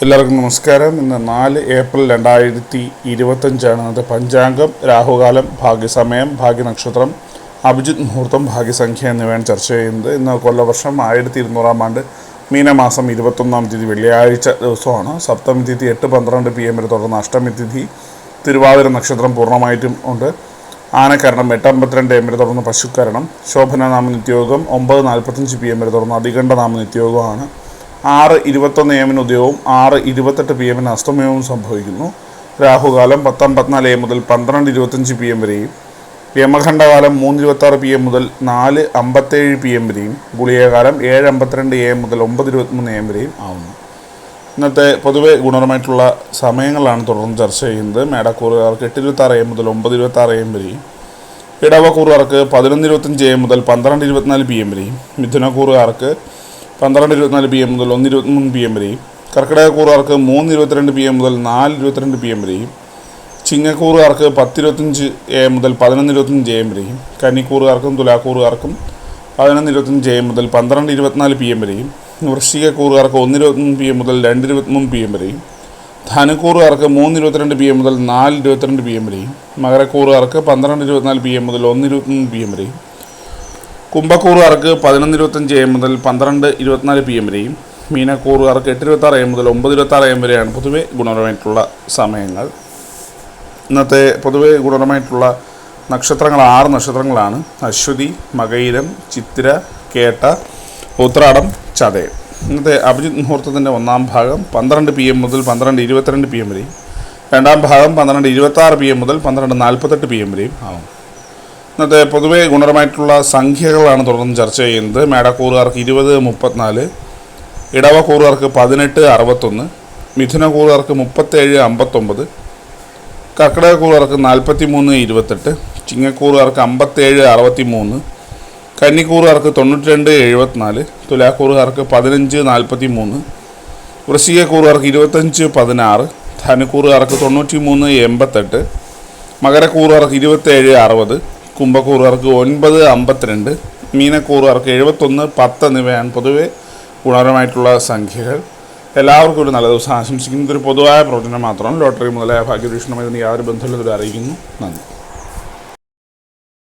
എല്ലാവർക്കും നമസ്കാരം. ഇന്ന് 4 ഏപ്രിൽ 2025 ഇന്നത്തെ പഞ്ചാംഗം. രാഹുകാലം, ഭാഗ്യസമയം, ഭാഗ്യനക്ഷത്രം, അഭിജിത്ത് മുഹൂർത്തം, ഭാഗ്യസംഖ്യ എന്നിവയാണ് ചർച്ച ചെയ്യുന്നത്. ഇന്ന് കൊല്ലവർഷം 1200 ആണ്ട് മീനമാസം 21 തീയതി വെള്ളിയാഴ്ച ദിവസമാണ്. സപ്തമി തിഥി 8:12 PM വരെ തുടർന്ന് അഷ്ടമി തിഥി തിരുവാതിര നക്ഷത്രം പൂർണ്ണമായിട്ടും ഉണ്ട്. ആനക്കരണം 8:52 AM വരെ തുടർന്ന് പശുക്കരണം. ശോഭനനാമ നിത്യയോഗം 9:45 PM വരെ തുടർന്ന് അധികണ്ഠനാമ നിത്യയോഗമാണ്. 6:21 AM ഉദയവും 6:28 PM അസ്തമയവും സംഭവിക്കുന്നു. രാഹുകാലം 10:54 AM മുതൽ 12:25 PM വരെയും, യമഖണ്ഡകാലം 3:26 PM മുതൽ 4:57 PM വരെയും, ഗുളികകാലം 7:52 AM മുതൽ 9:23 AM വരെയും ആവുന്നു. ഇന്നത്തെ പൊതുവെ ഗുണപരമായിട്ടുള്ള സമയങ്ങളാണ് തുടർന്ന് ചർച്ച ചെയ്യുന്നത്. മേടക്കൂറുകാർക്ക് 8:26 AM മുതൽ 9:26 AM വരെയും, ഇടവക്കൂറുകാർക്ക് 11:25 AM മുതൽ 12:24 PM വരെയും, മിഥുനക്കൂറുകാർക്ക് 12:24 PM മുതൽ 1:23 PM വരെയും, കർക്കിടകക്കൂറുകാർക്ക് 3:22 PM മുതൽ 4:22 PM വരെയും, ചിങ്ങക്കൂറുകാർക്ക് 10:25 AM മുതൽ 11:25 AM വരെയും, കന്നിക്കൂറുകാർക്കും തുലാക്കൂറുകാർക്കും 11:25 AM മുതൽ 12:24 PM വരെയും, വൃശ്ചികക്കൂറുകാർക്ക് 1:23 PM മുതൽ 2:23 PM വരെയും, ധനുക്കൂറുകാർക്ക് 3:22 PM മുതൽ 4:22 PM വരെയും, മകരക്കൂറുകാർക്ക് 12:24 PM മുതൽ 1:23 PM വരെയും, കുംഭക്കൂറുകാർക്ക് 11:25 AM മുതൽ 12:24 PM വരെയും, മീനക്കൂറുകാർക്ക് 8:26 AM മുതൽ 9:26 AM വരെയാണ് പൊതുവെ ഗുണപരമായിട്ടുള്ള സമയങ്ങൾ. ഇന്നത്തെ പൊതുവെ ഗുണപരമായിട്ടുള്ള നക്ഷത്രങ്ങൾ 6 നക്ഷത്രങ്ങളാണ്. അശ്വതി, മകയിരം, ചിത്തിര, കേട്ട, ഉത്രാടം, ചതയം. ഇന്നത്തെ അഭിജിത്ത് മുഹൂർത്തത്തിൻ്റെ 1-ാം ഭാഗം 12 PM മുതൽ 12:22 PM വരെയും, 2-ാം ഭാഗം 12:26 PM മുതൽ 12:48 PM വരെയും ആവും. ഇന്നത്തെ പൊതുവെ ഗുണപരമായിട്ടുള്ള സംഖ്യകളാണ് തുടർന്ന് ചർച്ച ചെയ്യുന്നത്. മേടക്കൂറുകാർക്ക് 20:34, ഇടവക്കൂറുകാർക്ക് 18:61, മിഥുനക്കൂറുകാർക്ക് 37:59, കർക്കിടകക്കൂറുകാർക്ക് 43:28, ചിങ്ങക്കൂറുകാർക്ക് 57:63, കന്നിക്കൂറുകാർക്ക് 92:74, തുലാക്കൂറുകാർക്ക് 15:43, വൃശ്ചികക്കൂറുകാർക്ക് 25:16, ധനുക്കൂറുകാർക്ക് 93:88, മകരക്കൂറുകാർക്ക് 27:60, കുംഭക്കൂറുകാർക്ക് 9:52, മീനക്കൂറുകാർക്ക് 71:10 എന്നിവയാണ് പൊതുവെ ഗുണപരമായിട്ടുള്ള സംഖ്യകൾ. എല്ലാവർക്കും ഒരു നല്ല ദിവസം ആശംസിക്കുന്നു. ഇതൊരു പൊതുവായ പ്രവചനം മാത്രമാണ്. ലോട്ടറി മുതലായ ഭാഗ്യപരീക്ഷണമായി യാതൊരു ബന്ധമില്ലാതെ അറിയിക്കുന്നു. നന്ദി.